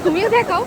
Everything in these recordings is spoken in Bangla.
তুমিও দেখাও।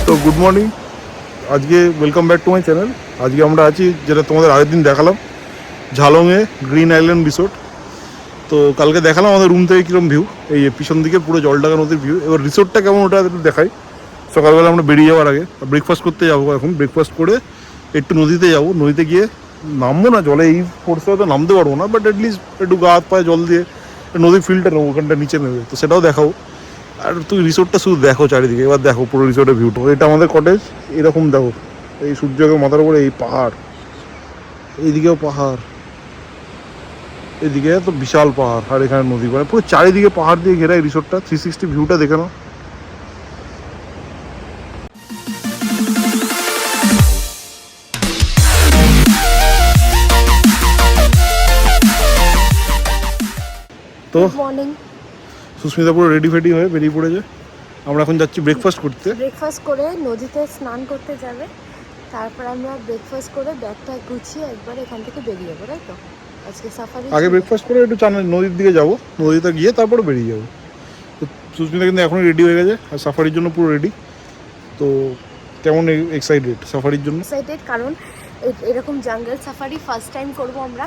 তো গুড মর্নিং, আজকে welcome back to my channel. আজকে আমরা আছি যেটা তোমাদের আগের দিন দেখালাম, ঝালংয়ে গ্রিন আইল্যান্ড রিসোর্ট। তো কালকে দেখালাম আমাদের রুম থেকে কীরকম ভিউ, এই পিছন দিকে পুরো জলঢাকা নদীর ভিউ। এবার রিসোর্টটা কেমন ওটা একটু দেখাই। সকালবেলা আমরা বেরিয়ে যাওয়ার আগে ব্রেকফাস্ট করতে যাবো, এখন ব্রেকফাস্ট করে একটু নদীতে যাবো। নদীতে গিয়ে নামবো না, জলে এই ফোর্সে হয়তো নামতে পারবো না, বাট অ্যাটলিস্ট একটু গা হাত পায়ে জল দিয়ে নদীর ফিল্ডটা নেবো, ওখানটা নিচে নেবে, তো সেটাও দেখাবো। আর তুই রিসোর্টটা শুধু দেখো চারিদিকে, এবার দেখো পুরো রিসোর্টের ভিউটা। এটা আমাদের কটেজ, এরকম দেখো, এই সূর্যকে মাথার উপরে এই পাহাড়, এইদিকেও পাহাড়, এদিকে তো বিশাল পাহাড়, আর এখানে নদী, মানে পুরো চারিদিকে পাহাড় দিয়ে ঘেরা এই রিসোর্টটা। 360 ভিউটা দেখে নাও। তো মর্নিং। সুস্মিতা পুরো রেডি ফেডি হয়ে বেরিয়ে পড়েছে। আমরা এখন যাচ্ছি ব্রেকফাস্ট করতে। ব্রেকফাস্ট করে নদীতে স্নান করতে যাবে, তারপর আমরা ব্রেকফাস্ট করে ব্যাগটা গুছিয়ে একবার এখান থেকে বেরিয়ে যাবো, তাই তো? আজকে সাফারি আগে ব্রেকফাস্ট করে একটু নদীর দিকে যাবো, নদীতে গিয়ে তারপরে বেরিয়ে যাবো। তো সুস্মিতা কিন্তু এখনই রেডি হয়ে গেছে, আর সাফারির জন্য পুরো রেডি। তো কেমন এক্সাইটেড সাফারির জন্য? এক্সাইটেড, কারণ এরকম জাঙ্গল সাফারি ফার্স্ট টাইম করব আমরা,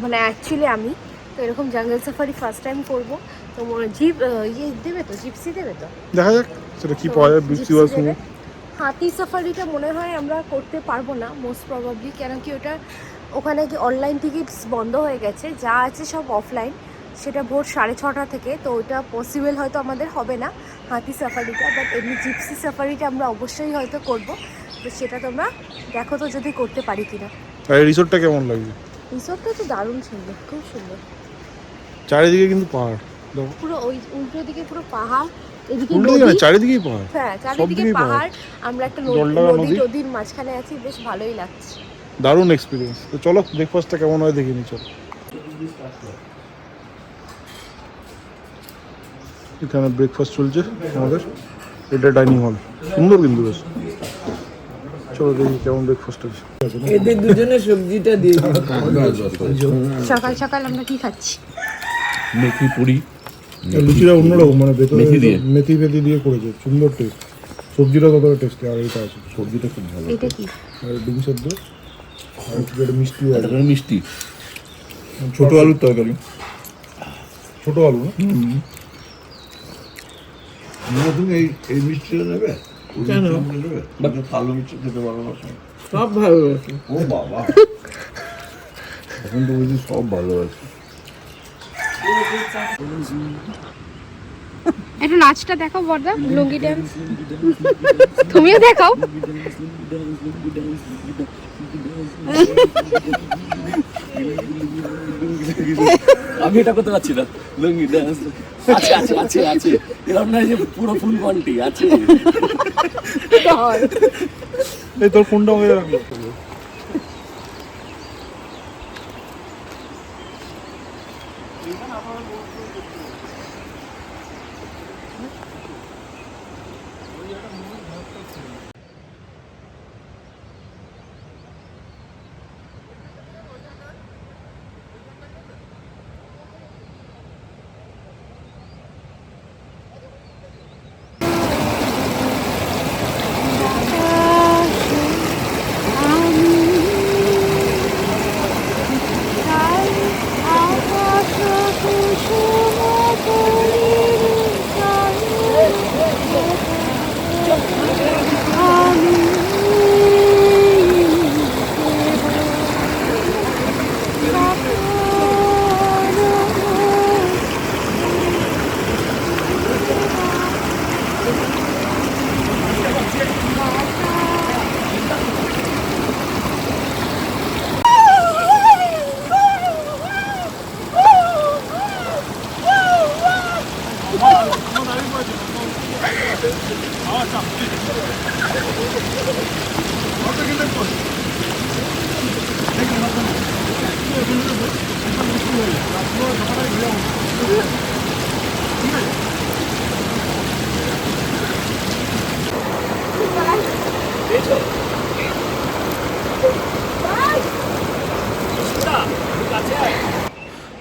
মানে অ্যাকচুয়ালি আমি তো এরকম জাঙ্গল সাফারি ফার্স্ট টাইম করব। তো জিপ দেবে তো, জিপসি দেবে তো, দেখা যাক সেটা কি পাওয়া যায়। জিপসি বা সুমো। হাতি সাফারিটা মনে হয় আমরা করতে পারবো না মোস্ট প্রবাবলি, কেন কি ওখানে কি অনলাইন টিকিটস বন্ধ হয়ে গেছে, যা আছে সব অফলাইন। সেটা ভোর 6:30 থেকে, তো ওটা পসিবল হয়তো আমাদের হবে না হাতি সাফারিটা, বাট এমনি জিপসি সাফারিটা আমরা অবশ্যই হয়তো করব। তো সেটা তোমরা দেখো তো যদি করতে পারি কিনা। আর এই রিসোর্টটা কেমন লাগছে? রিসোর্টটা তো দারুণ সুন্দর, খুব সুন্দর। চারিদিকে কিন্তু পাহাড়, পুরো ওই উল্টো দিকে পুরো পাহাড়, এদিকে উল্টো দিকে না, চারিদিকেই পাহাড়। হ্যাঁ, চারিদিকে পাহাড়। আমরা একটা নদীর মাঝখানে আছি, বেশ ভালোই লাগছে। দারুণ এক্সপিরিয়েন্স। তো চলো ব্রেকফাস্টটা কেমন হয় দেখে নি। চলো, এখানে ব্রেকফাস্ট চলছে আমাদের, এটা ডাইনিং হল, সুন্দর কিন্তু বেশ। চলো দেখি কেমন ব্রেকফাস্ট আছে। এদের দুজনের সবজিটা দিয়ে সকাল সকাল আমরা কি খাচ্ছি? মেথি পুরি, লুচিটা অন্যরকম, মানে ভেতরে মেথি ফেথি দিয়ে করেছে, সুন্দর টেস্ট। সবজিটা ততটা টেস্টি, আর এটা আছে সবজিটা খুব ভালো। এটা কি? আর ডিম সেদ্ধ, আর একটু মিষ্টি, মিষ্টি, ছোট আলুর তরকারি, ছোট আলু না? তুমি এই মিষ্টিটা নেবে? কেন? কালো মিষ্টি খেতে ভালোবাসো? সব ভালোবাসি। ও বাবা, এখন তো বুঝি সব ভালোবাসি। একটু নাচটা দেখাও বর্দা, লুঙ্গি ডান্স। তুমিও দেখাও। আমি এটা করতে পারছি না, লুঙ্গি ডান্স। আছে আছে আছে আছে, এরকম না যে পুরো ফুল কন্টি আছে। এই তোর ফোনটা আমাকে রাখলো।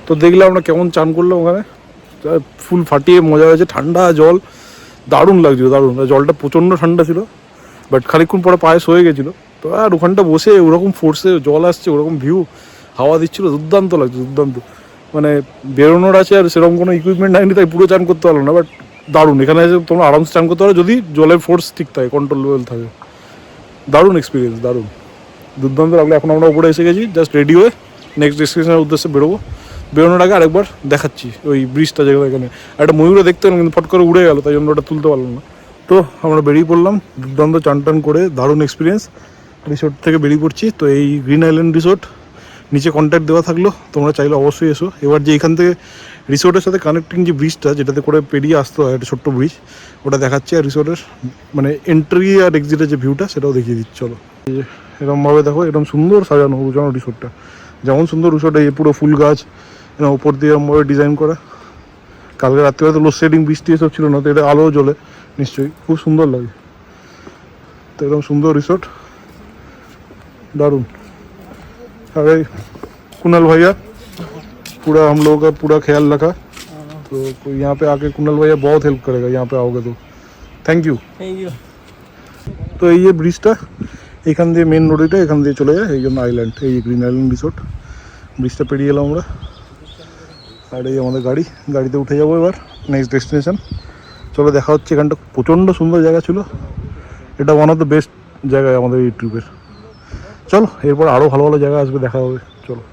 তো দেখলাম আমরা কেমন চান করলাম ওখানে, ফুল ফাটিয়ে মজা হয়েছে, ঠান্ডা জল, দারুণ লাগছিল, দারুণ। জলটা প্রচণ্ড ঠান্ডা ছিল, বাট খানিকক্ষণ পরে পায়েস হয়ে গেছিলো। তো আর ওখানটা বসে ওরকম ফোর্সে জল আসছে, ওরকম ভিউ, হাওয়া দিচ্ছিলো, দুর্দান্ত লাগছে, দুর্দান্ত। মানে বেরোনোর আছে আর সেরকম কোনো ইকুইপমেন্ট নেয়নি, তাই পুরো চান করতে পারলো না, বাট দারুণ। এখানে এসে তোমরা আরামসে চান করতে পারো যদি জলের ফোর্স ঠিক থাকে, কন্ট্রোল লেভেল থাকে। দারুণ এক্সপিরিয়েন্স, দারুণ, দুর্দান্ত লাগলো। এখন আমরা উপরে এসে গেছি, জাস্ট রেডি হয়ে নেক্সট ডেস্টিনেশনের উদ্দেশ্যে বেরোবো। বেরোনোর আগে আরেকবার দেখাচ্ছি ওই ব্রিজটা, যেখানে এখানে একটা ময়ূরও দেখতে পেলাম, কিন্তু ফট করে উড়ে গেল, তাই জন্য ওটা তুলতে পারলাম না। তো আমরা বেরিয়ে পড়লাম, দুর্দান্ত চান টান করে, দারুণ এক্সপিরিয়েন্স। রিসোর্ট থেকে বেরিয়ে পড়ছি। তো এই গ্রিন আইল্যান্ড রিসোর্ট, নিচে কন্ট্যাক্ট দেওয়া থাকলো, তোমরা চাইলে অবশ্যই এসো। এবার যে এখান থেকে রিসোর্টের সাথে কানেক্টিং যে ব্রিজটা, যেটাতে করে পেরিয়ে আসতে হয়, একটা ছোট্ট ব্রিজ, ওটা দেখাচ্ছি। আর রিসোর্টের মানে এন্ট্রি আর এক্সিটের যে ভিউটা, সেটাও দেখিয়ে দিচ্ছি, চলো। এরকমভাবে দেখো, এরকম সুন্দর সাজানো গুছানো রিসোর্টটা, যেমন সুন্দর রিসোর্ট, এই পুরো ফুল গাছ, উপর দিয়ে এরকমভাবে ডিজাইন করা। কালকে রাত্রিবেলা তো লোডশেডিং, বৃষ্টি এসব ছিল না, তো এটা আলো জ্বলে নিশ্চয়ই, খুব সুন্দর লাগে। তো এরকম সুন্দর রিসোর্ট, दारुण। अरे कुणाल भैया पूरा हम लोगों का पूरा ख्याल रखा, तो यहाँ पे आके कुणाल भैया बहुत हेल्प करेगा, यहाँ पे आओगे तो थैंक यू। তো এই যে ব্রিজটা, এখান দিয়ে মেন রোডটা এখান দিয়ে চলে যায়, এই জন্য আইল্যান্ড, এই গ্রিন আইল্যান্ড রিসোর্ট। ব্রিজটা পেরিয়ে এলাম আমরা, আর এই আমাদের গাড়ি, গাড়িতে উঠে যাবো এবার নেক্সট ডেস্টিনেশন। চলো দেখা হচ্ছে। এখানটা প্রচণ্ড সুন্দর জায়গা ছিল, এটা ওয়ান অফ দ্য বেস্ট জায়গায় আমাদের এই ট্রিপের। চলো এরপর আরও ভালো ভালো জায়গা আসবে, দেখা হবে, চলো।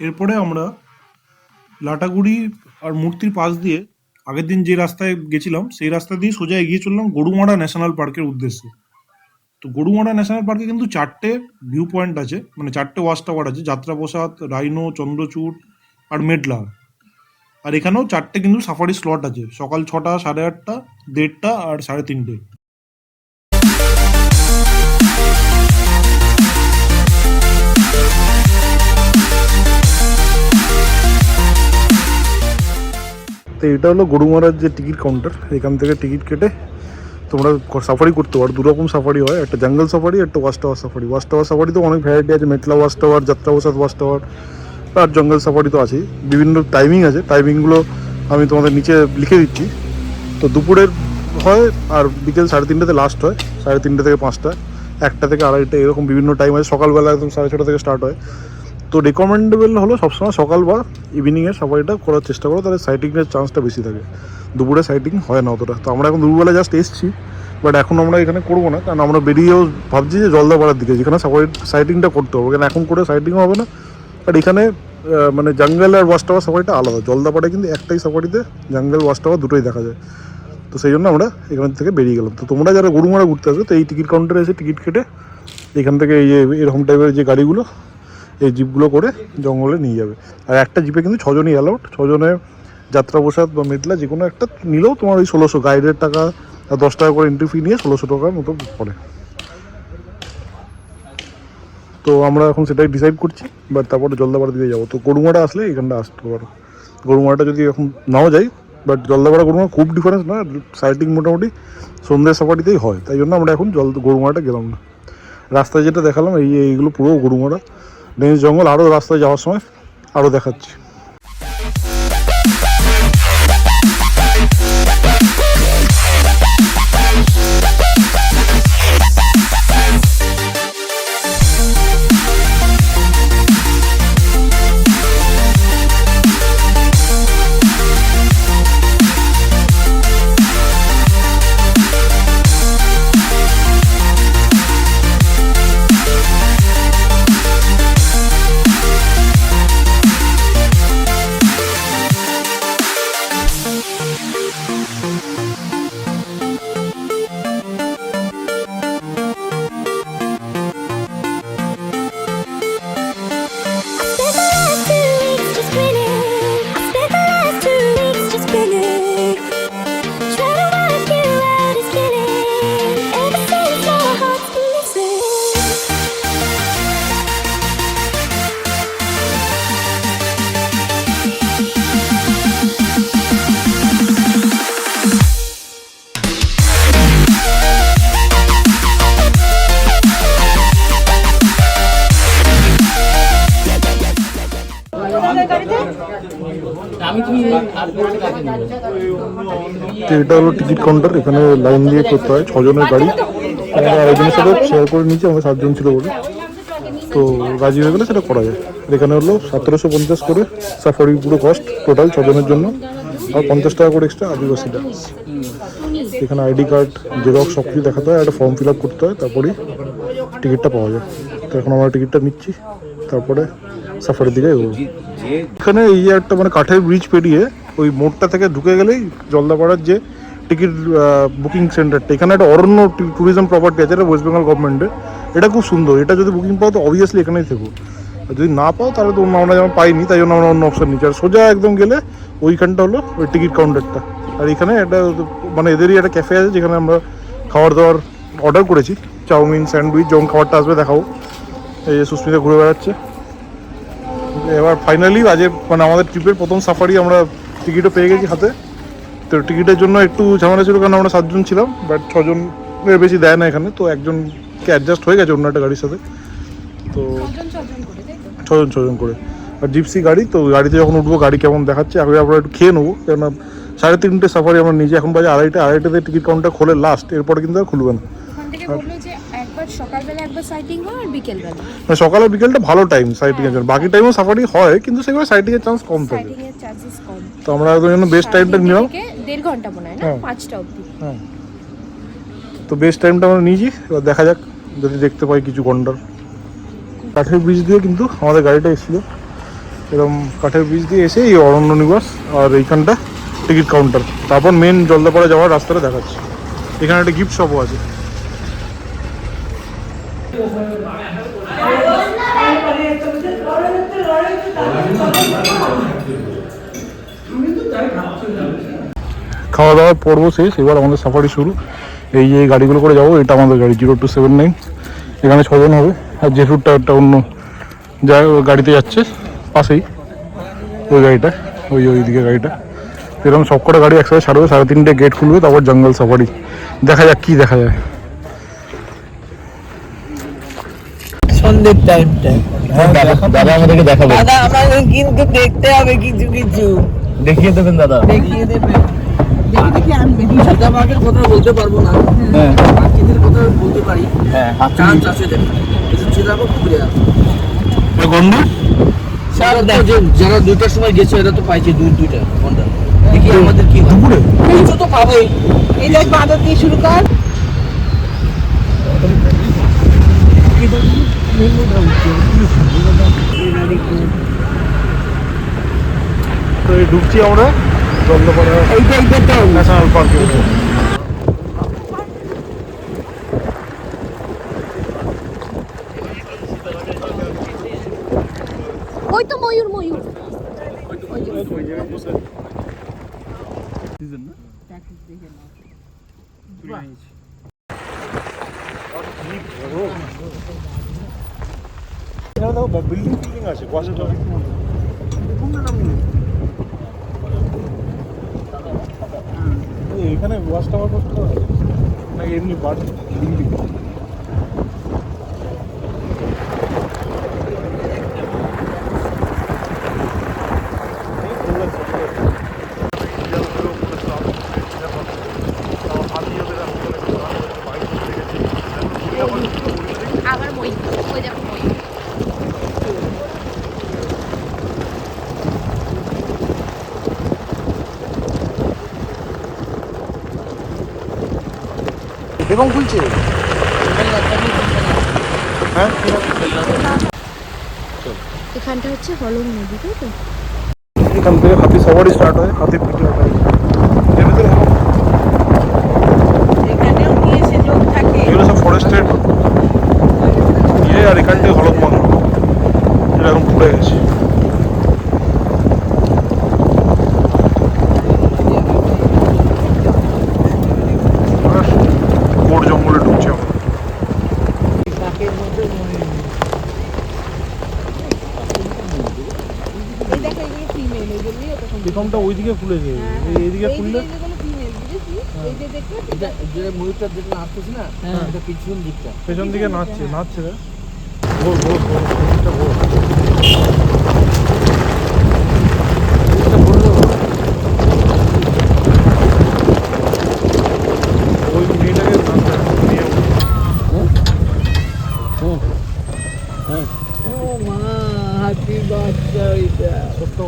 এরপরে আমরা লাটাগুড়ি আর মূর্তির পাশ দিয়ে আগের দিন যে রাস্তায় গেছিলাম সেই রাস্তা দিয়ে সোজা এগিয়ে চললাম গরুমারা ন্যাশনাল পার্কের উদ্দেশ্যে। তো গরুমারা ন্যাশনাল পার্কে কিন্তু 4টে ভিউ পয়েন্ট আছে, মানে 4টে ওয়াচ টাওয়ার আছে, যাত্রাপ্রসাদ, রাইনো, চন্দ্রচূড় আর মেডলা। আর এখানেও 4টে কিন্তু সাফারি স্লট আছে, সকাল 6টা, 8:30, 1:30 আর 3:30। তো এটা হলো গরুমারার যে টিকিট কাউন্টার, এখান থেকে টিকিট কেটে তোমরা সাফারি করতে পারো। দুরকম সাফারি হয়, একটা জঙ্গল সাফারি, একটা watch tower safari. Watch tower safari তো অনেক ভ্যারাইটি আছে, Metla watch tower, Jatraprasad watch tower, আর জঙ্গল সাফারি তো আছেই। বিভিন্ন টাইমিং আছে, টাইমিংগুলো আমি তোমাদের নিচে লিখে দিচ্ছি। তো দুপুরের হয় আর বিকেল 3:30তে লাস্ট হয়, 3:30 থেকে 5টা, 1টা থেকে 2:30, এরকম বিভিন্ন টাইম আছে। সকালবেলা একদম 6:30 থেকে স্টার্ট হয়। তো রেকমেন্ডেবল হলো সবসময় সকাল বা ইভিনিংয়ের সাফারিটা করার চেষ্টা করো, তাহলে সাইটিংয়ের চান্সটা বেশি থাকে। দুপুরে সাইটিং হয় না অতটা। তো আমরা এখন দুপুরবেলা জাস্ট এসছি, বাট এখন আমরা এখানে করবো না, কারণ আমরা বেরিয়েও ভাবছি যে জলদাপাড়ার দিকে, যেখানে সাফারি সাইটিংটা করতে হবে। কারণ এখন করে সাইটিংও হবে না, বাট এখানে মানে জঙ্গল আর ওয়াচ টাওয়ার সাফারিটা আলাদা। জলদাপাড়ায় কিন্তু একটাই সাফারিতে জঙ্গল ওয়াচ টাওয়ার দুটোই দেখা যায়। তো সেই জন্য আমরা এখান থেকে বেরিয়ে গেলাম। তো তোমরা যারা গরুমারা ঘুরতে আসবে, তো এই টিকিট কাউন্টারে এসে টিকিট কেটে এখান থেকে এই যে এরকম টাইপের যে গাড়িগুলো, এই জিপগুলো করে জঙ্গলে নিয়ে যাবে। আর একটা জিপে কিন্তু 6 জনই অ্যালাউড। 6 জনে যাত্রাপ্রসাদ বা মেটলা যে কোনো একটা নিলেও তোমার ওই 1600 গাইডের টাকা আর 10 টাকা করে এন্ট্রি ফি নিয়ে 1600 টাকার মতো পড়ে। তো আমরা এখন সেটাই ডিসাইড করছি, বাট তারপরে জলদাপাড়া দিয়ে যাবো। তো গরুমারা আসলে এখানটা আসতে পারো। গরুমারাটা যদি এখন নাও যাই, বাট জলদাপাড়া গরুমারা খুব ডিফারেন্স না, সাইটিং মোটামুটি সন্ধ্যের সাফারিতেই হয়, তাই জন্য আমরা এখন গরুমারাটা গেলাম না। রাস্তায় যেটা দেখালাম এইগুলো পুরো গরুমারা, ডেন্স জঙ্গল, আরও রাস্তায় যাওয়ার সময় আরও দেখাচ্ছি। তো এটা হলো টিকিট কাউন্টার, এখানে লাইন দিয়ে করতে হয়, 6 জনের গাড়ি, আমরা আরেকজনের সাথে শেয়ার করে নিয়েছি, আমরা 7 জন ছিল বলে, তো রাজি হয়ে গেলে সেটা করা যায়। এখানে হলো 1750 করে সাফারি পুরো কস্ট টোটাল 6 জনের জন্য, আর 50 টাকা করে এক্সট্রা আদিবাসী ডান্স। এখানে আইডি কার্ড, জেরক্স সব কিছু দেখাতে হয়, একটা ফর্ম ফিল আপ করতে হয়, তারপরেই টিকিটটা পাওয়া যায়। তো এখন আমরা টিকিটটা নিচ্ছি, তারপরে সাফারির দিকে এগোবো। এখানে এই একটা মানে কাঠের ব্রিজ পেরিয়ে ওই মোড়টা থেকে ঢুকে গেলেই জলদাপাড়ার যে টিকিট বুকিং সেন্টারটা, এখানে একটা অরণ্য ট্যুরিজম প্রপার্টি আছে, এটা ওয়েস্ট বেঙ্গল গভর্নমেন্টের, এটা খুব সুন্দর। এটা যদি বুকিং পাও তো অবভিয়াসলি এখানেই থেকো, আর যদি না পাও তাহলে তো আমরা যেমন পাইনি, তাই জন্য আমরা অন্য অপশন নিচ্ছি। আর সোজা একদম গেলে ওইখানটা হলো ওই টিকিট কাউন্টারটা, আর এখানে একটা মানে এদেরই একটা ক্যাফে আছে যেখানে আমরা খাবার দাবার অর্ডার করেছি, চাউমিন, স্যান্ডউইচ, যখন খাবারটা আসবে দেখাবো। এই যে সুস্মিতা ঘুরে বেড়াচ্ছে। এবার ফাইনালি আজকে মানে আমাদের ট্রিপের প্রথম সাফারি, আমরা টিকিটও পেয়ে গেছি হাতে। তো টিকিটের জন্য একটু ঝামেলা ছিল, কারণ আমরা 7 জন ছিলাম, বাট 6 জনের বেশি দেয় না এখানে, তো একজনকে অ্যাডজাস্ট হয়ে গেছে অন্য একটা গাড়ির সাথে। তো 6 জন করে, আর জিপসি গাড়ি। তো গাড়িতে যখন উঠবো গাড়ি কেমন দেখাচ্ছে, আগে আমরা একটু খেয়ে নেবো, কেননা 3:30 সাফারি আমরা নিজে, এখন বাজে 2:30তে টিকিট কাউন্টার খোলে লাস্ট, এরপরে কিন্তু আর খুলবে না। সকালে বিকেলটা ভালো টাইম সাইটিং এর জন্য, বাকি টাইমও সাফারি হয় কিন্তু সেগুলো সাইটিং এর চান্স কম থাকে, তো আমরা একদম জন্য বেস্ট টাইমটা নিলাম। 1.5 ঘন্টা মনে হয় না, 5টা অবধি। হ্যাঁ, তো বেস্ট টাইমটা আমরা নিয়েছি, এবার দেখা যাক যদি দেখতে পাই কিছু গন্ডার। কাঠের ব্রিজ দিয়ে কিন্তু আমাদের গাড়িটা এসেছিলো, এরকম কাঠের ব্রিজ দিয়ে এসে এই অরণ্য নিবাস আর এইখানটা টিকিট কাউন্টার, তারপর মেন জলদাপাড়া যাওয়ার রাস্তাটা দেখাচ্ছে। এখানে একটা গিফট শপও আছে। খাওয়া দাওয়ার পর্ব শেষ, এবার আমাদের সাফারি শুরু। এই যে গাড়িগুলো করে যাবো, এটা আমাদের গাড়ি 0279, এখানে 6 জন হবে। আর যে ফুটটা একটা অন্য যা গাড়িতে যাচ্ছে পাশেই ওই গাড়িটা, ওইদিকে গাড়িটা, এরকম সবকটা গাড়ি একসাথে ছাড়বে, 3:30 গেট খুলবে, তারপর জঙ্গল সাফারি। দেখা যাক কি দেখা যায়। সন্ধ্যের টাইমটা দাদা আমাদেরকে দেখাবে, দাদা আমাদের কিন্তু দেখতে হবে কিছু কিছু, দেখিয়ে দেবেন দাদা। দেখিয়ে দেবে। দেখি আমি সীতাবাগের কথা বলতে পারবো না, হ্যাঁ পাখিদের কথা বলতে পারি, হ্যাঁ, চান্স আছে দেখো। সীতাবাগ ঘুরে আসো। গন্ডা স্যার দেখো, যারা 2টার সময় গেছে এরা তো পাইছে 2টা ঘন্টা। দেখি আমাদের কি দুপুরে কিছু তো পাবোই। এই দেখ বাঁধা দিয়ে শুরু কর। তো এই ঢুকছি আমরা জলদাপাড়া ন্যাশনাল পার্কে। ওই তো ময়ূর ময়ূর। বিল্ডিং ফিল্ডিং আছে, পাশে ট্রাফিক। এখানে ওয়াচ টাওয়ার করতে হবে নাকি এমনি বাট বিল্ডিং? আবার মই ওই দেখো মই বেগম খুলছে হ্যাঁ এখানটা হচ্ছে হলং নদী তাই তো এখান থেকে হাতি সবারই স্টার্ট হয় হাতি পিঠে ওঠায় এর ভিতরে এখানেও কি এসে লোক থাকে এগুলো সব ফরেস্টের ইয়ে আর এখান থেকে হলক বাংলো এটা এখন পুড়ে গেছে বড় জঙ্গলে ঢুকছে আমরা কাকের মধ্যে মনে নেই। এই দেখো এগুলো ফিমেল এই জন্যই তখন বেগমটা ওইদিকে খুলেছে এইদিকে খুললে যেগুলো ফিমেল বুঝেছিস এই যে দেখো এটা যে ময়ূরটা যেটা নাচতেছে না এটা পিছন দিকটা পেছন দিকে নাচছে রে ভোর ভোর ভোর ভোরটা ভোর ওই মেয়েটাকে নিয়ে ও মা হাতি বাচ্চা এটা ছোট্ট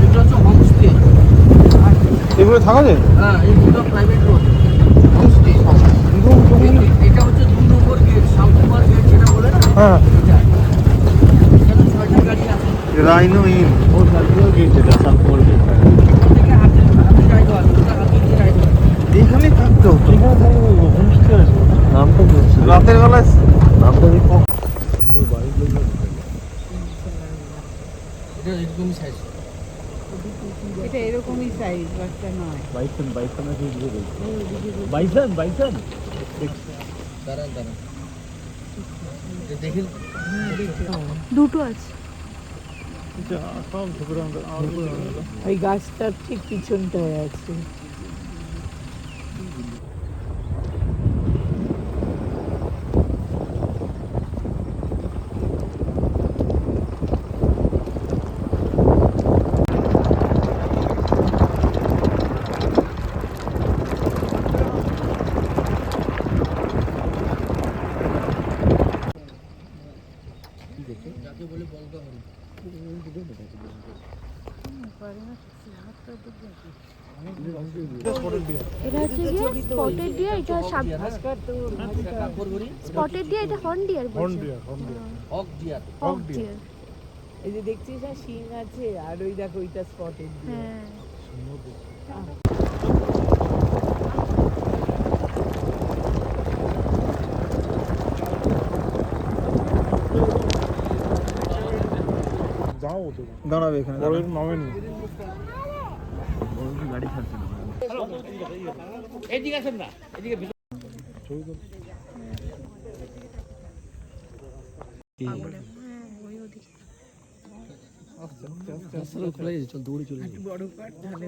এগুলো হচ্ছে হোমস্টে এগুলো থাকা যায় হ্যাঁ এইগুলো প্রাইভেট রোড হোমস্টে এটা হচ্ছে 2 নম্বর গেট সাউথ কুমার গেট যেটা বলে না হ্যাঁ এটা এখানে 6টা গাড়ি আছে রাইনো ইন ও সার্ভিস গেট যেটা সাউথ কুমার গেট থেকে হাতে রাইড আছে ওটা হাতে দিয়ে রাইড আছে এখানে থাকতে হতো হোমস্টে আছে নামটা বলছি রাতের বেলায় নামটা দেখো এটা এরকমই সাইজ এটা এরকমই সাইজ বাচ্চা নয় বাইসন দাঁড়ান দেখেন দুটো আছে ওই গাছটার ঠিক পিছনটায় আছে যাকে বলে বলগা হরিণ এটা হচ্ছে গিয়ে স্পটেড ডিয়ার এটা কাকর হরিণ স্পটেড ডিয়ার এটা হর্ন ডিয়ার হর্ন বলছে ডিয়ার হক ডিয়ার হক ডিয়ার এই যে দেখছিস না শিং আছে আর ওই দেখো ওইটা স্পটেড হ্যাঁ যাও তো দাঁড়াবে এখানে পরে নামেনি গাড়ি ছাড়ছে না এদিকে আসেন না এদিকে ছবি তো খোলা গেছে চল দৌড়ে চলে যাই বড় কাঠ ঢালে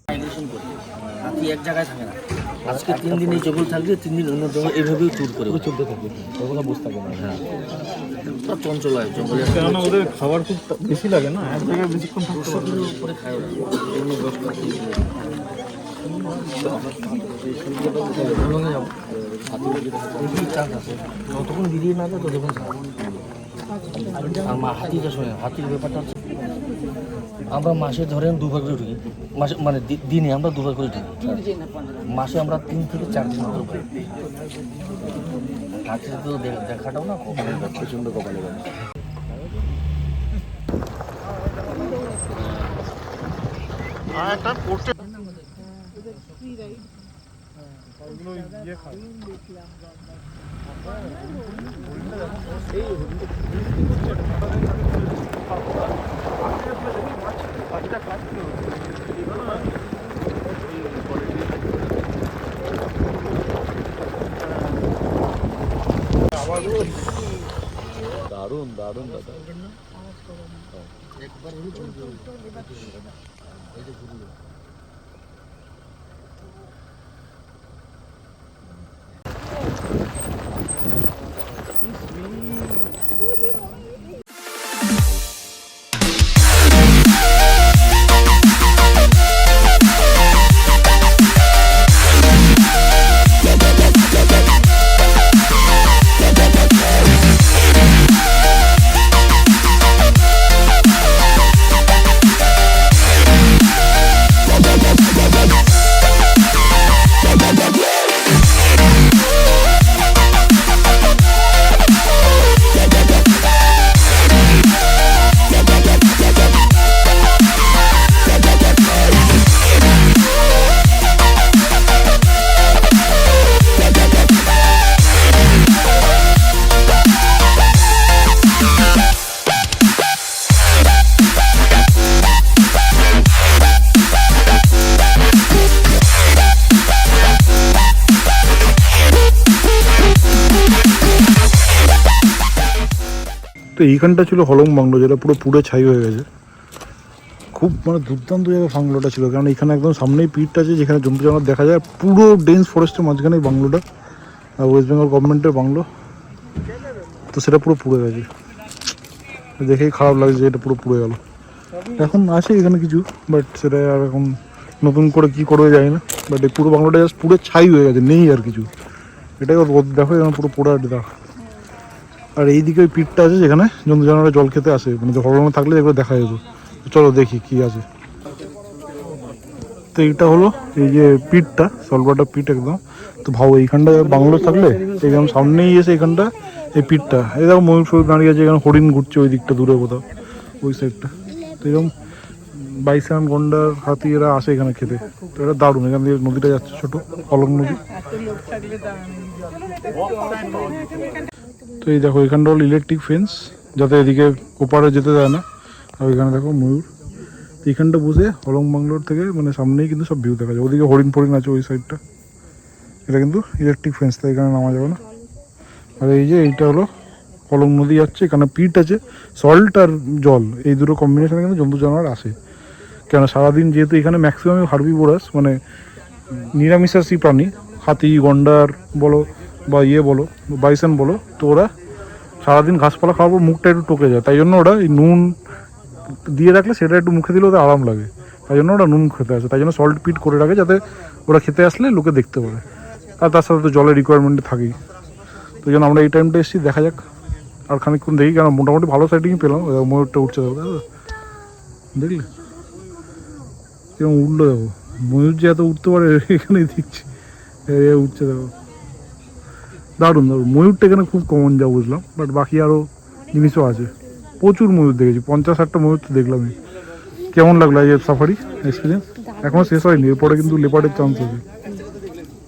মাইগ্রেশন করি হাতি এক জায়গায় থাকে না আজকে 3 দিন এই জঙ্গল থাকবে, 3 দিন অন্য জঙ্গল, এইভাবেই ট্যুর করে চলতে থাকবে, ওগুলো বুঝতে থাকে না। হ্যাঁ পুরো চঞ্চল হয় জঙ্গলে। কেননা ওদের খাবার খুব বেশি লাগে না, এক জায়গায় বেশিক্ষণ থাকতে পারে না। উপরে খায় ওরা, অন্য বয়স্ক আছে। চান্স আছে, যতক্ষণ বেরিয়ে না যায় ততক্ষণ চান্স। আর হাতিটা শোনে, হাতির ব্যাপারটা হচ্ছে আমরা মাসে ধরেন 2 বার করে ঢুকি, মাসে মানে দিনে আমরা 2 বার করে ঢুকি, মাসে আমরা 3 থেকে 4 দিন মতো পাই। হাতির তো দেখাটাও না কপালের ব্যাপার, প্রচণ্ড কপালের ব্যাপার। দারুণ দারুণ দাদা। তো এইখানটা ছিল হলং বাংলো, যেটা পুরো পুড়ে ছাই হয়ে গেছে। খুব মানে দুর্দান্ত জায়গায় বাংলোটা ছিল, কারণ এখানে একদম সামনেই পিঠটা আছে যেখানে জন্তু জানোয়ার দেখা যায়। পুরো ডেন্স ফরেস্টের মাঝখানে বাংলোটা, ওয়েস্ট বেঙ্গল গভর্নমেন্টের বাংলো। তো সেটা পুরো পুড়ে গেছে, দেখেই খারাপ লাগছে যে এটা পুরো পুড়ে গেল। এখন আছে এখানে কিছু, বাট সেটা আর এখন নতুন করে কি করবে জানি না। বাট এই পুরো বাংলোটা জাস্ট পুরো ছাই হয়ে গেছে, নেই আর কিছু। এটাই দেখো এখন পুরো পোড়া দেখো। আর এইদিকে ওই পিঠটা আছে যেখানে জন্তু জানোয়াররা জল খেতে আসে, মানে হলংয়ে থাকলে এগুলো দেখা যেত। চলো দেখি কি আছে। তো এইটা হলো এই যে পিঠটা, সলভাটা পিঠ একদম। তো ভাবো এইখানটা বাংলো থাকলে একদম সামনেই এসে এখানটা এই পিঠটা, এই দেখো ময়ূর ফয়ূর দাঁড়িয়ে আছে, এখানে হরিণ ঘুরছে ওই দিকটা দূরে কোথাও, ওই সাইডটা। তো এরকম বাইসান, গন্ডার, হাতি এরা আসে এখানে খেতে। তো এটা দারুণ, এখান দিয়ে নদীটা যাচ্ছে, ছোট হলং নদী। তো এই দেখো এখানটা হলো ইলেকট্রিক ফেন্স, যাতে এদিকে ওপারে যেতে দেয় না। আর এখানে দেখো ময়ূর। এইখানটা বসে হলং বাংলোর থেকে মানে সামনেই কিন্তু সব ভিউ দেখা যায়। ওদিকে হরিণ ফরিণ আছে ওই সাইডটা, এটা কিন্তু ইলেকট্রিক ফেন্স, তাই এখানে নামা যাবে না। আর এই যে এইটা হলো হলং নদী যাচ্ছে, এখানে পিঠ আছে, সল্ট আর জল, এই দুটো কম্বিনেশনে কিন্তু জন্তু জানোয়ার আসে। কেন সারাদিন যেহেতু এখানে ম্যাক্সিমাম হার্বিভোরাস মানে নিরামিষাশী প্রাণী, হাতি গন্ডার বলো বা বলো বাইসন বলো, তো ওরা সারাদিন ঘাসপালা খাওয়ার পর মুখটা একটু টকে যায়, তাই জন্য ওরা এই নুন দিয়ে রাখলে সেটা একটু মুখে দিলে ওদের আরাম লাগে, তাই জন্য ওরা নুন খেতে আসে। তাই জন্য সল্ট পিট করে রাখে যাতে ওরা খেতে আসলে লোকে দেখতে পারে। আর তার সাথে তো জলের রিকোয়ারমেন্ট থাকেই। তো জন্য আমরা এই টাইমটা এসেছি, দেখা যাক আর খানিকক্ষণ দেখি, কেন মোটামুটি ভালো সাইডিংই পেলাম। ময়ূরটা উঠছে দেখো, দেখলে কেমন উঠলো দেখো, ময়ূর যে এত উঠতে পারে এখানেই দেখছি উঠছে দেখো, দারুণ দারুণ। ময়ূরটা এখানে খুব কমন যা বুঝলাম, বাট বাকি আরও জিনিসও আছে। প্রচুর ময়ূর দেখেছি, 50-60টা ময়ূর তো দেখলামই। কেমন লাগলো এই সাফারি এক্সপিরিয়েন্স? এখনও শেষ হয়নি, এরপরে কিন্তু লেপার্ডের চান্স আছে।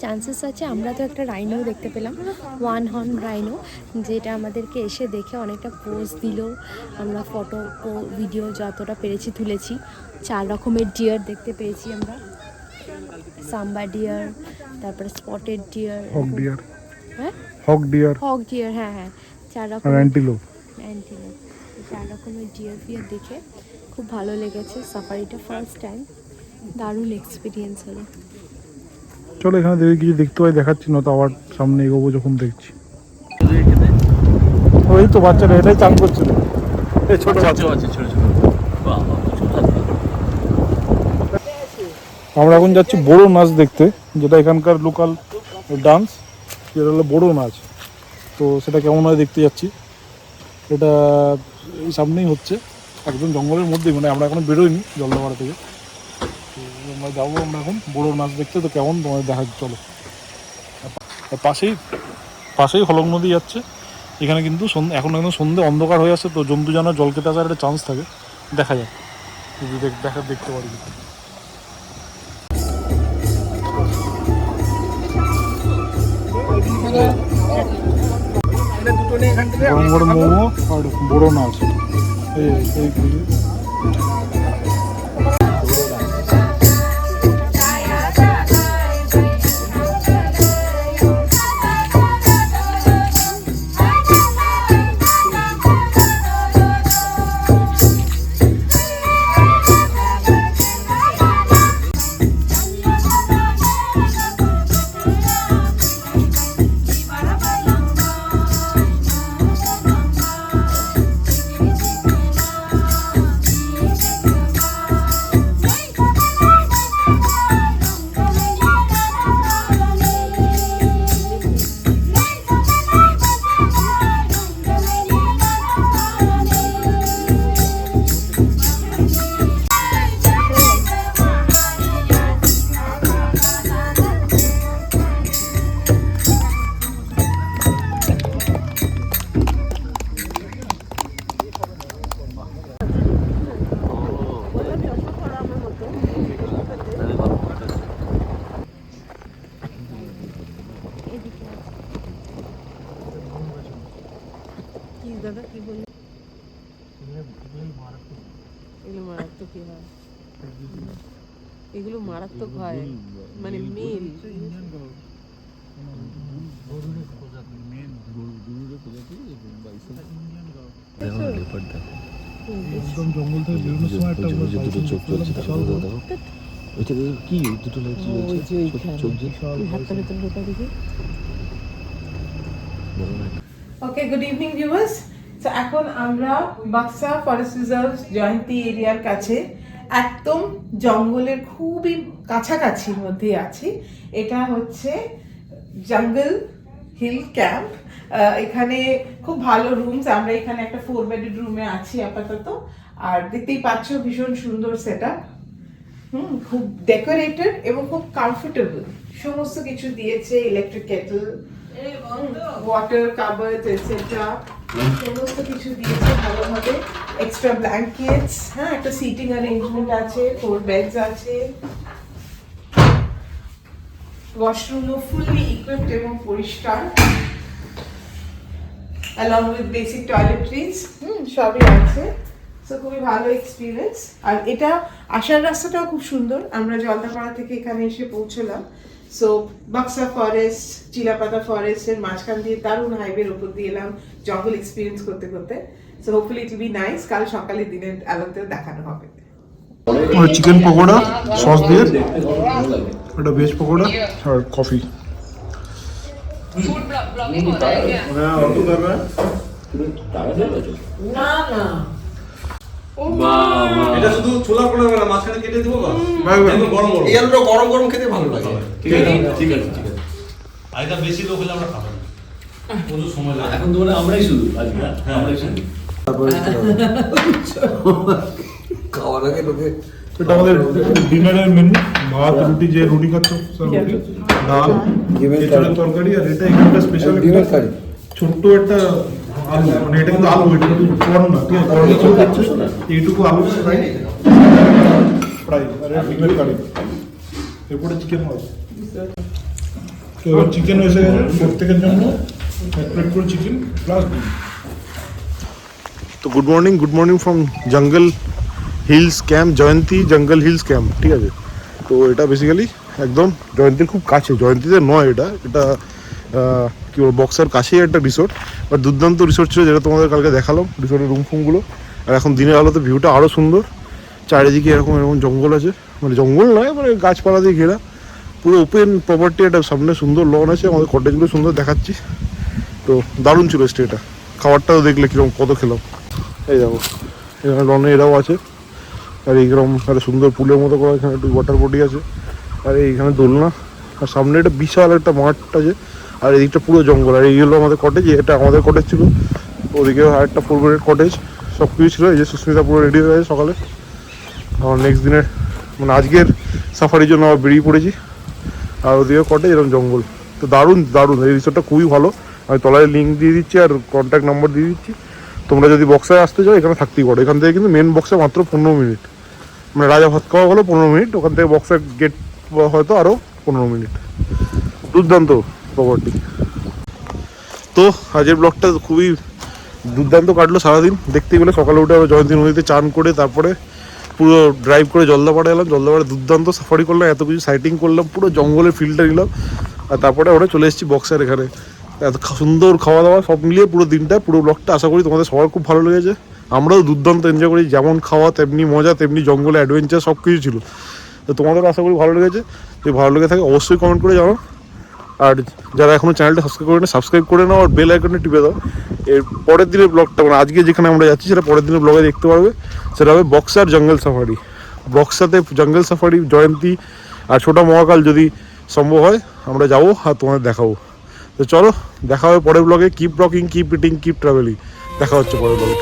চান্সেস আছে। আমরা তো একটা রাইনো দেখতে পেলাম, 1 হর্ন রাইনো, যেটা আমাদেরকে এসে দেখে অনেকটা পোজ দিল। আমরা ফটো ভিডিও যতটা পেরেছি তুলেছি। 4 রকমের ডিয়ার দেখতে পেয়েছি আমরা, সাম্বা ডিয়ার, তারপরে স্পটেড ডিয়ার, হক ডিয়ার, হ্যাঁ হক ডিয়ার, হক ডিয়ার, হ্যাঁ হ্যাঁ 4 আর রকমের অ্যান্টিলোপ। 4 রকমের ডিয়ার ফিয়ার দেখে খুব ভালো লেগেছে। সাফারিটা ফার্স্ট টাইম, দারুণ এক্সপিরিয়েন্স হলো। চলো এখানে দেখি কিছু দেখতে পাই, দেখাচ্ছি না তো আবার সামনে এগোবো যখন দেখছি। ওই তো বাচ্চারা এটাই চান করছিল, এই ছোট বাচ্চা। আছে ছোট ছোট। বাহ বাহ, প্রচুর থাকবে। আমরা এখন যাচ্ছি বড়ো নাচ দেখতে, যেটা এখানকার লোকাল ডান্স, যেটা হলো বড়ো নাচ। তো সেটা কেমন হয় দেখতে যাচ্ছি। এটা এই সামনেই হচ্ছে, একদম জঙ্গলের মধ্যেই, মানে আমরা এখনো বেরোইনি জলদাপাড়া থেকে। তো আমরা যাবো আমরা এখন বড়ো নাচ দেখতে। তো কেমন তোমাদের দেখা, চলো। আর পাশেই হলং নদী যাচ্ছে। এখানে কিন্তু এখন একদম সন্ধ্যে, অন্ধকার হয়ে আসছে, তো জন্তু জানোয়ার জল খেতে আসার একটা চান্স থাকে, দেখা যাক যদি দেখতে পারি। গরম গরম মোমো আর বড়ো নাচ, এই কি দাদা কি বললি? এগুলো মারাত্মক কি হয়? এগুলো মারাত্মক হয়, মানে মেল। একদম জঙ্গল থেকে বেরোনোর সময় একটা দুটো চোখ চলছে, দেখো ওইটা কি দুটো লাইট চোখ দিয়ে। হাতটা ভেতরে ঢোকা দেখি। ওকে, গুড ইভিনিং ভিউয়ার্স। তো এখন আমরা বাক্সা ফরেস্ট রিজার্ভ জয়ন্তী এরিয়ার কাছে, একদম জঙ্গলের খুবই কাছাকাছির মধ্যে আছি। এটা হচ্ছে জঙ্গল হিল ক্যাম্প। এখানে খুব ভালো রুমস, আমরা এখানে একটা 4 বেডেড রুমে আছি আপাতত। আর দেখতেই পাচ্ছ ভীষণ সুন্দর সেটআপ, খুব ডেকোরেটেড এবং খুব কমফোর্টেবল। সমস্ত কিছু দিয়েছে, electric Kettle, water covered etcetera, সমস্ত কিছু দিয়েছে ভালোভাবে। এক্সট্রা ব্ল্যাঙ্কেটস, হ্যাঁ, একটা সিটিং অ্যারেঞ্জমেন্ট আছে, 4 বেডস আছে। ওয়াশরুমও ফুললি ইকুইপড এবং পরিষ্কার, along with basic toiletries, সবই আছে। সো খুবই ভালো এক্সপিরিয়েন্স। আর এটা আসার রাস্তাটাও খুব সুন্দর। আমরা জলদাপাড়া থেকে এখানে এসে পৌঁছলাম। সো বাক্সা ফরেস্ট, চিলাপাতা ফরেস্টের মাঝখান দিয়ে দারুণ হাইওয়ের ওপর দিয়ে এলাম জঙ্গল এক্সপিরিয়েন্স করতে করতে। So hopefully it will be nice. কাল সকালে দিনের আলোতেও দেখানো হবে। চিকেন পকোড়া সস দিয়ে, এটা ভেজ পকোড়া আর কফি। না না, এটা শুধু ছোলা করে না, মাঝখানে কেটে দিব বাস। গরম গরম, এই আলুটা গরম গরম খেতে ভালো লাগে। ঠিক আছে ঠিক আছে ঠিক আছে। আইটা বেশি লোক হলে আমরা খাবো না, প্রচুর সময় লাগে। এখন তো মানে আমরাই শুধু আজকে, আমরাই শুধু। খাওয়ার আগে লোকে এটা আমাদের ডিনারের মেনু। ভাত, রুটি, যে রুটি খাচ্ছ রুটি, ডাল, এঁচড়ের তরকারি, আর এটা এখানকার স্পেশাল ছোট্ট একটা আলু, মানে এটা কিন্তু আলু, এটা কিন্তু কর্ন না, ঠিক আছে? কর্ন ছোট খাচ্ছ না, এইটুকু আলু ফ্রাই, আর ডিমের কারি, এরপরে চিকেন হয়। তো এবার চিকেন এসে গেছে প্রত্যেকের জন্য, এক প্লেট করে চিকেন প্লাস ডিম। তো গুড মর্নিং ফ্রম জঙ্গল হিলস ক্যাম্প, জয়ন্তী জঙ্গল হিলস ক্যাম্প, ঠিক আছে? তো এটা বেসিক্যালি একদম জয়ন্তীর খুব কাছে, জয়ন্তীতে নয়, এটা কি বলবো, বক্সার কাছেই একটা রিসোর্ট। বাট দুর্দান্ত রিসোর্ট ছিল, যেটা তোমাদের কালকে দেখালাম, রিসোর্টের রুম ফুমগুলো। আর এখন দিনের আলোতে ভিউটা আরও সুন্দর। চারিদিকে এরকম জঙ্গল আছে, মানে জঙ্গল নয়, মানে গাছপালা দিয়ে ঘেরা, পুরো ওপেন প্রপার্টি, একটা সামনে সুন্দর লন আছে, আমাদের কটেজগুলো সুন্দর দেখাচ্ছি। তো দারুণ ছিল স্টেটা, খাবারটাও দেখলে কীরকম কত খেলাম। এই দেখো এখানে লনে এরাও আছে, আর এইরকম একটা সুন্দর পুলের মতো করা, এখানে একটু ওয়াটার বডি আছে, আর এইখানে দোলনা, আর সামনে একটা বিশাল একটা মাঠ আছে, আর এদিকটা পুরো জঙ্গল। আর এই হলো আমাদের কটেজ, এটা আমাদের কটেজ ছিল, ওদিকে আরেকটা 4 বেডের কটেজ, সব কিছু ছিল। এই যে সুস্মিতা পুরো রেডি হয়ে গেছে সকালে, আমার নেক্সট দিনের মানে আজকের সাফারির জন্য আবার বেরিয়ে পড়েছি। আর ওদিকে কটেজ, এরকম জঙ্গল। তো দারুণ দারুণ, এই রিসোর্টটা খুবই ভালো। আমি তলায় লিঙ্ক দিয়ে দিচ্ছি আর কন্ট্যাক্ট নাম্বার দিয়ে দিচ্ছি। তোমরা যদি বক্সায় আসতে চাও এখানে থাকতেই পারো। এখান থেকে কিন্তু মেন বক্সে মাত্র 15 মিনিট, মানে রাজা ভাত খাওয়া হলো 15 মিনিট, ওখান থেকে বক্সের গেট হয়তো আরও 15 মিনিট। দুর্দান্ত প্রপার্টি। তো আজকের ব্লগটা খুবই দুর্দান্ত কাটলো সারাদিন। দেখতে গেলে সকালে উঠে আবার জয়ন্তী নদীতে চান করে তারপরে পুরো ড্রাইভ করে জলদাপাড়া এলাম। জলদাপাড়া দুর্দান্ত সাফারি করলাম, এত কিছু সাইটিং করলাম, পুরো জঙ্গলের ফিল্ডটা নিলাম, আর তারপরে ওরা চলে এসেছি বক্সার এখানে। এত সুন্দর খাওয়া দাওয়া সব মিলিয়ে পুরো দিনটা, পুরো ব্লগটা আশা করি তোমাদের সবার খুব ভালো লেগেছে। আমরাও দুর্দান্ত এনজয় করি, যেমন খাওয়া তেমনি মজা, তেমনি জঙ্গলে অ্যাডভেঞ্চার সব কিছু ছিল। তো তোমাদেরও আশা করি ভালো লেগেছে। যদি ভালো লেগে থাকে অবশ্যই কমেন্ট করে জানাও, আর যারা এখনও চ্যানেলটা সাবস্ক্রাইব করে না সাবস্ক্রাইব করে নাও, আর বেল আইকনে টিপে দাও। এর পরের দিনের ব্লগটা, মানে আজকে যেখানে আমরা যাচ্ছি সেটা পরের দিনের ব্লগে দেখতে পারবে। সেটা হবে বক্সার জঙ্গল সাফারি। বক্সাতে জঙ্গল সাফারি, জয়ন্তী আর ছোটা মহাকাল যদি সম্ভব হয় আমরা যাবো আর তোমাদের দেখাবো। তো চলো দেখা হবে পরের ব্লগে। Keep rocking, keep eating, keep travelling. দেখা হচ্ছে পরের ব্লগে।